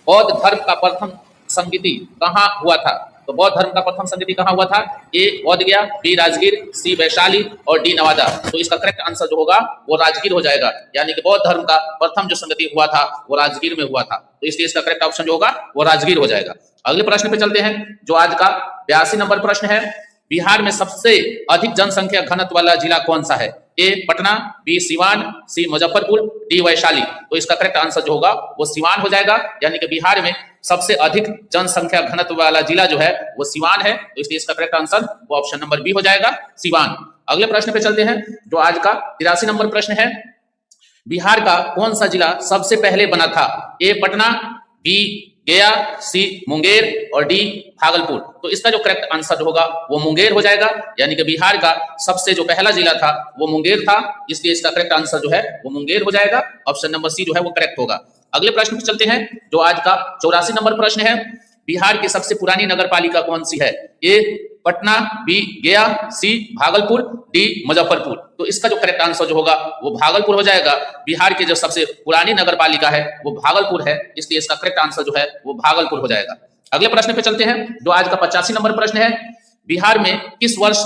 बौद्ध धर्म का प्रथम संगीति कहाँ हुआ था? तो बौद्ध धर्म का प्रथम संगीति कहाँ हुआ था? ए बोध गया, बी राजगीर, सी वैशाली और डी नवादा। तो इसका करेक्ट आंसर जो होगा वो राजगीर हो जाएगा। यानी कि बौद्ध धर्म का प्रथम जो संगीति हुआ था वो राजगीर में हुआ था, तो इसलिए इसका करेक्ट ऑप्शन जो होगा वो राजगीर हो जाएगा। अगले प्रश्न पे चलते हैं, जो आज का 82 नंबर प्रश्न है। बिहार में सबसे अधिक जनसंख्या घनत्व वाला जिला कौन सा है? ए पटना, बी सिवान, सी मुजफ्फरपुर, डी वैशाली। तो इसका करेक्ट आंसर जो होगा वो सिवान हो जाएगा। यानी कि बिहार में सबसे अधिक जनसंख्या घनत्व वाला जिला जो है वो सिवान है, तो इसलिए इसका करेक्ट आंसर वो ऑप्शन नंबर बी हो जाएगा, सिवान। अगले प्रश्न पे चलते हैं, जो आज का 83 नंबर प्रश्न है। बिहार का कौन सा जिला सबसे पहले बना था? ए पटना, बी गया, सी मुंगेर और डी भागलपुर। तो इसका जो करेक्ट आंसर होगा वो मुंगेर हो जाएगा। यानी कि बिहार का सबसे जो पहला जिला था वो मुंगेर था, इसलिए इसका करेक्ट आंसर जो है वो मुंगेर हो जाएगा। ऑप्शन नंबर सी जो है वो करेक्ट होगा। अगले प्रश्न पे चलते हैं, जो आज का 84 नंबर प्रश्न है। बिहार की सबसे पुरानी नगर पालिका कौन सी है? ए पटना, बी गया, सी भागलपुर, डी मुजफ्फरपुर। तो इसका जो करेक्ट आंसर जो होगा वो भागलपुर हो जाएगा। बिहार की जो सबसे पुरानी नगर पालिका है वो भागलपुर है, इसलिए इसका करेक्ट आंसर जो है वो भागलपुर हो जाएगा। अगले प्रश्न पे चलते हैं, जो आज का 85 नंबर प्रश्न है। बिहार में किस वर्ष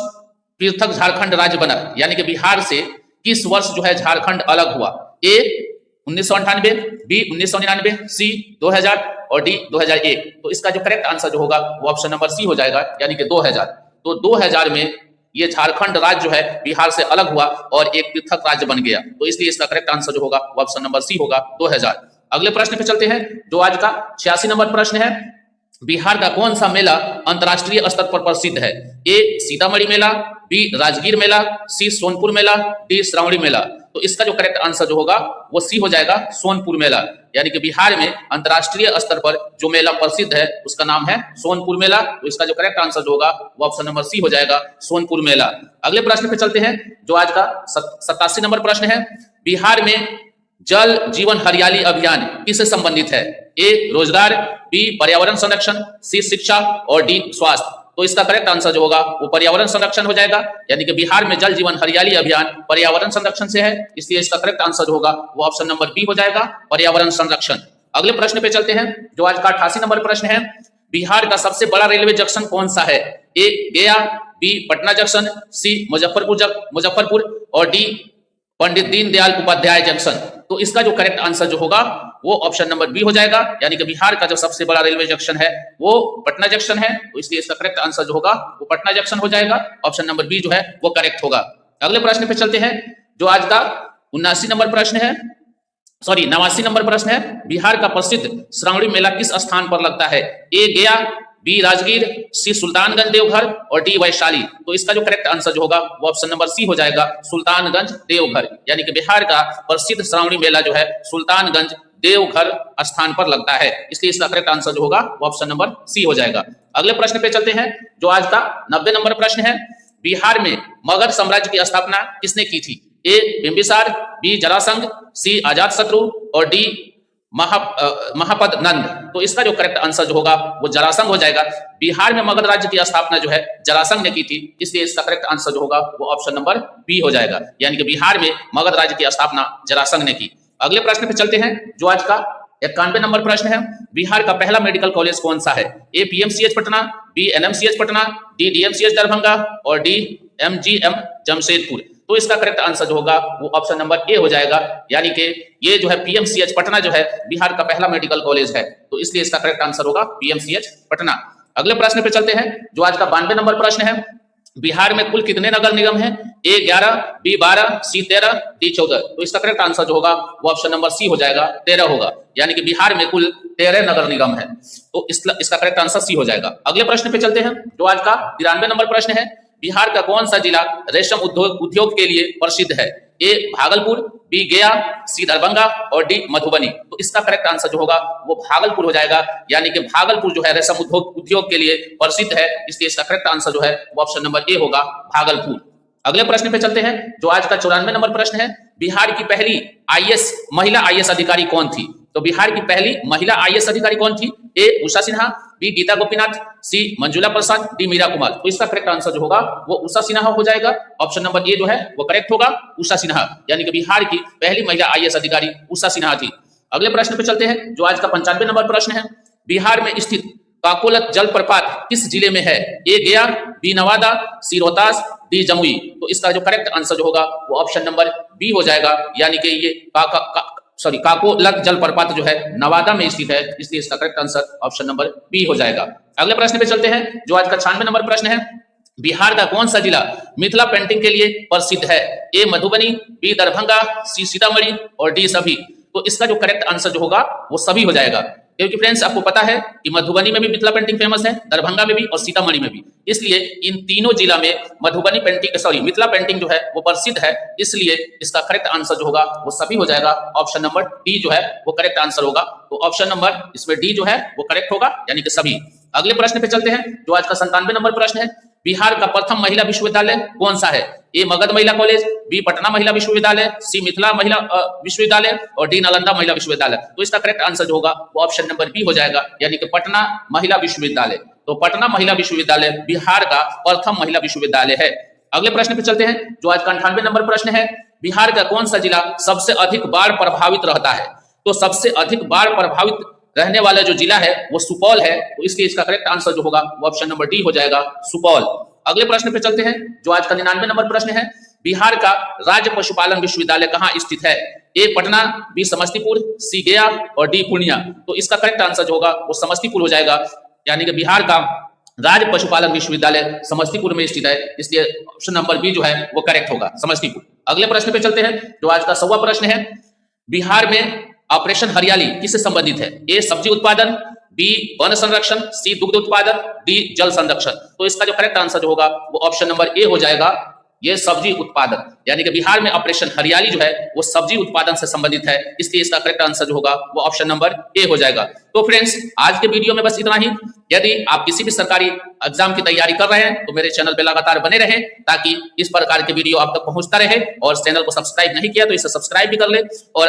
पृथक झारखंड राज्य बना? यानी कि बिहार से किस वर्ष जो है झारखंड अलग हुआ? ए 1998, बी 1999, सी 2000 और डी 2001। तो इसका जो करेक्ट आंसर जो होगा वो ऑप्शन नंबर सी हो जाएगा, यानी कि 2000। तो 2000 में ये झारखंड राज्य जो है बिहार से अलग हुआ और एक पृथक राज्य बन गया, तो इसलिए इसका करेक्ट आंसर जो होगा वो ऑप्शन नंबर सी होगा, 2000। अगले प्रश्न पे चलते हैं, जो आज का 86 नंबर प्रश्न है। बिहार का कौन सा मेला अंतरराष्ट्रीय स्तर पर प्रसिद्ध है? ए सीतामढ़ी मेला, बी राजगीर मेला, सी सोनपुर मेला, डी श्रावणी मेला। तो इसका जो करेक्ट आंसर जो होगा वो सी हो जाएगा, सोनपुर मेला। यानी कि बिहार में अंतरराष्ट्रीय स्तर पर जो मेला प्रसिद्ध है उसका नाम है सोनपुर मेला, तो इसका जो करेक्ट आंसर जो होगा वो ऑप्शन नंबर सी हो जाएगा, सोनपुर मेला। अगले प्रश्न पे चलते हैं, जो आज का 87 नंबर प्रश्न है। बिहार में जल जीवन हरियाली अभियान किससे संबंधित है? ए रोजगार, बी पर्यावरण संरक्षण, सी शिक्षा और डी स्वास्थ्य। तो इसका करेक्ट आंसर जो होगा वो पर्यावरण संरक्षण हो जाएगा। यानी कि बिहार में जल जीवन हरियाली अभियान पर्यावरण संरक्षण से है, इसलिए इसका करेक्ट आंसर जो होगा वो ऑप्शन नंबर बी हो जाएगा, पर्यावरण संरक्षण। अगले प्रश्न पे चलते हैं, जो आज का 88 नंबर प्रश्न है। बिहार का सबसे बड़ा रेलवे जंक्शन कौन सा है? ए गया, बी पटना जंक्शन, सी मुजफ्फरपुर और डी पंडित दीनदयाल उपाध्याय जंक्शन। तो इसका जो करेक्ट आंसर जो होगा वो ऑप्शन नंबर बी हो जाएगा। यानी कि बिहार का जो सबसे बड़ा रेलवे जंक्शन है वो पटना जंक्शन है, तो इसलिए इसका करेक्ट आंसर जो होगा वो पटना जंक्शन हो जाएगा। ऑप्शन नंबर बी जो है वो करेक्ट होगा। अगले प्रश्न पे चलते हैं, जो आज का 89 नंबर प्रश्न है, 89 नंबर प्रश्न है। बिहार का प्रसिद्ध श्रावणी मेला किस स्थान पर लगता है? ए गया, बी राजगीर, सी सुल्तानगंज देवघर और डी वैशाली। तो इसका जो करेक्ट आंसर जो होगा वो ऑप्शन नंबर सी हो जाएगा, सुल्तानगंज देवघर। यानी कि बिहार का प्रसिद्ध श्रावणी मेला जो है सुल्तानगंज देवघर स्थान पर लगता है, इसलिए इसका करेक्ट आंसर जो होगा वो ऑप्शन नंबर सी हो जाएगा। अगले प्रश्न पे चलते हैं, जो आज का 90 नंबर प्रश्न है। बिहार में मगध साम्राज्य की स्थापना किसने की थी? ए बिंबिसार, बी जरासंध, सी अजातशत्रु और डी महापद नंद। तो इसका जो करेक्ट आंसर जो होगा वो जरासंध हो जाएगा। बिहार में मगध राज्य की स्थापना जो है जरासंध ने की थी, इसलिए इसका करेक्ट आंसर जो होगा वो ऑप्शन नंबर बी हो जाएगा। यानी कि बिहार में मगध राज्य की स्थापना जरासंध ने की। अगले प्रश्न पे चलते हैं, जो आज का 91 नंबर प्रश्न है। बिहार का पहला मेडिकल कॉलेज कौन सा है? A PMCH Patna, B NMCH Patna, D DMCH Darbhanga और डी एमजीएम जमशेदपुर। तो इसका करेक्ट आंसर जो होगा वो ऑप्शन नंबर ए हो जाएगा। यानी कि ये जो है पीएमसीएच पटना जो है बिहार का पहला मेडिकल कॉलेज है, तो इसलिए इसका करेक्ट आंसर होगा पीएमसीएच पटना। अगले प्रश्न पे चलते हैं, जो आज का 92 नंबर प्रश्न है। बिहार में कुल कितने नगर निगम हैं? A 11, B 12, C 13, D 14। तो इसका करेक्ट आंसर जो होगा वो ऑप्शन नंबर सी हो जाएगा, 13 होगा। यानी कि बिहार में कुल 13 नगर निगम है। तो इसका करेक्ट आंसर सी हो जाएगा। अगले प्रश्न पे चलते हैं जो आज का 93 नंबर प्रश्न है। बिहार का कौन सा जिला रेशम उद्योग के लिए प्रसिद्ध है? ए भागलपुर, बी गया, सी दरभंगा और डी मधुबनी। तो इसका करेक्ट आंसर जो होगा वो भागलपुर हो जाएगा। यानी कि भागलपुर जो है रेशम उद्योग के लिए प्रसिद्ध है, इसलिए इसका करेक्ट आंसर जो है वो ऑप्शन नंबर ए होगा, भागलपुर। अगले प्रश्न पे चलते हैं जो आज का 94 नंबर प्रश्न है। बिहार की पहली महिला आईएएस अधिकारी कौन थी? तो बिहार की पहली महिला आईएएस अधिकारी कौन थी? ए उषा सिन्हा, बी गीता गोपीनाथ, सी मंजुला प्रसाद, डी मीरा कुमार। तो इसका करेक्ट आंसर जो होगा वो उषा सिन्हा हो जाएगा। ऑप्शन नंबर ए जो है वो करेक्ट होगा, उषा सिन्हा। यानी कि बिहार की पहली महिला आईएएस अधिकारी उषा सिन्हा थी। अगले प्रश्न पे चलते हैं जो आज का 95 नंबर प्रश्न है। बिहार में स्थित काकोलत जलप्रपात किस जिले में है? ए गया, बी नवादा, सी रोहतास, डी जमुई। तो इसका जो करेक्ट आंसर जो होगा वो ऑप्शन नंबर बी हो जाएगा। यानी कि ये काकोलत जलप्रपात जो है नवादा में स्थित है, इसलिए इसका correct answer option number B हो जाएगा। अगले प्रश्न पे चलते हैं जो आज का 96 नंबर प्रश्न है। बिहार का कौन सा जिला मिथिला पेंटिंग के लिए प्रसिद्ध है? ए मधुबनी, बी दरभंगा, सी सीतामढ़ी और डी सभी। तो इसका जो करेक्ट आंसर जो होगा वो सभी हो जाएगा, क्योंकि फ्रेंड्स आपको पता है कि मधुबनी में भी मिथिला पेंटिंग फेमस है, दरभंगा में भी और सीतामढ़ी में भी। इसलिए इन तीनों जिला में मिथिला पेंटिंग जो है वो प्रसिद्ध है, इसलिए इसका करेक्ट आंसर जो होगा वो सभी हो जाएगा। ऑप्शन नंबर डी जो है वो करेक्ट आंसर होगा। तो ऑप्शन नंबर इसमें डी जो है वो करेक्ट होगा, यानी कि सभी। अगले प्रश्न पे चलते हैं जो आज का 97 नंबर प्रश्न है। बिहार का प्रथम महिला विश्वविद्यालय कौन सा है? ए मगध महिला कॉलेज, बी पटना महिला विश्वविद्यालय, सी मिथिला महिला विश्वविद्यालय और डी नालंदा महिला विश्वविद्यालय। तो इसका करेक्ट आंसर जो होगा वो ऑप्शन नंबर बी हो जाएगा, यानी कि पटना महिला विश्वविद्यालय। तो पटना महिला विश्वविद्यालय बिहार का प्रथम महिला विश्वविद्यालय है। अगले प्रश्न पे चलते हैं जो आज का 98 नंबर प्रश्न है। बिहार का कौन सा जिला सबसे अधिक बाढ़ प्रभावित रहता है? तो सबसे अधिक बाढ़ प्रभावित रहने वाला जो जिला है वो सुपौल है, तो इसलिए इसका करेक्ट आंसर जो होगा वो ऑप्शन नंबर डी हो जाएगा, सुपौल। अगले प्रश्न पे चलते हैं जो आज का 99 नंबर प्रश्न है। बिहार का राज्य पशुपालन विश्वविद्यालय कहाँ स्थित है? ए पटना, बी समस्तीपुर, सी गया और डी पूर्णिया। तो इसका करेक्ट आंसर जो होगा वो समस्तीपुर हो जाएगा, यानी कि बिहार का राज्य पशुपालन विश्वविद्यालय समस्तीपुर में स्थित है, इसलिए ऑप्शन नंबर बी जो है वो करेक्ट होगा, समस्तीपुर। अगले प्रश्न पे चलते हैं जो आज का 100वां प्रश्न है। बिहार में ऑपरेशन हरियाली किससे संबंधित है? ए सब्जी उत्पादन, बी वन संरक्षण, सी दुग्ध उत्पादन, डी जल संरक्षण। तो इसका जो करेक्ट आंसर जो होगा वो ऑप्शन नंबर ए हो जाएगा, ये सब्जी उत्पादन। यानी कि बिहार में ऑपरेशन हरियाली जो है वो सब्जी उत्पादन से संबंधित है, इसलिए इसका करेक्ट आंसर जो होगा वो ऑप्शन नंबर ए हो जाएगा। तो फ्रेंड्स आज के वीडियो में बस इतना ही। यदि आप किसी भी सरकारी एग्जाम की तैयारी कर रहे हैं तो मेरे चैनल पे लगातार बने रहें, ताकि इस प्रकार के वीडियो आप तक पहुंचता रहे। और चैनल को सब्सक्राइब नहीं किया तो इसे सब्सक्राइब भी कर ले। और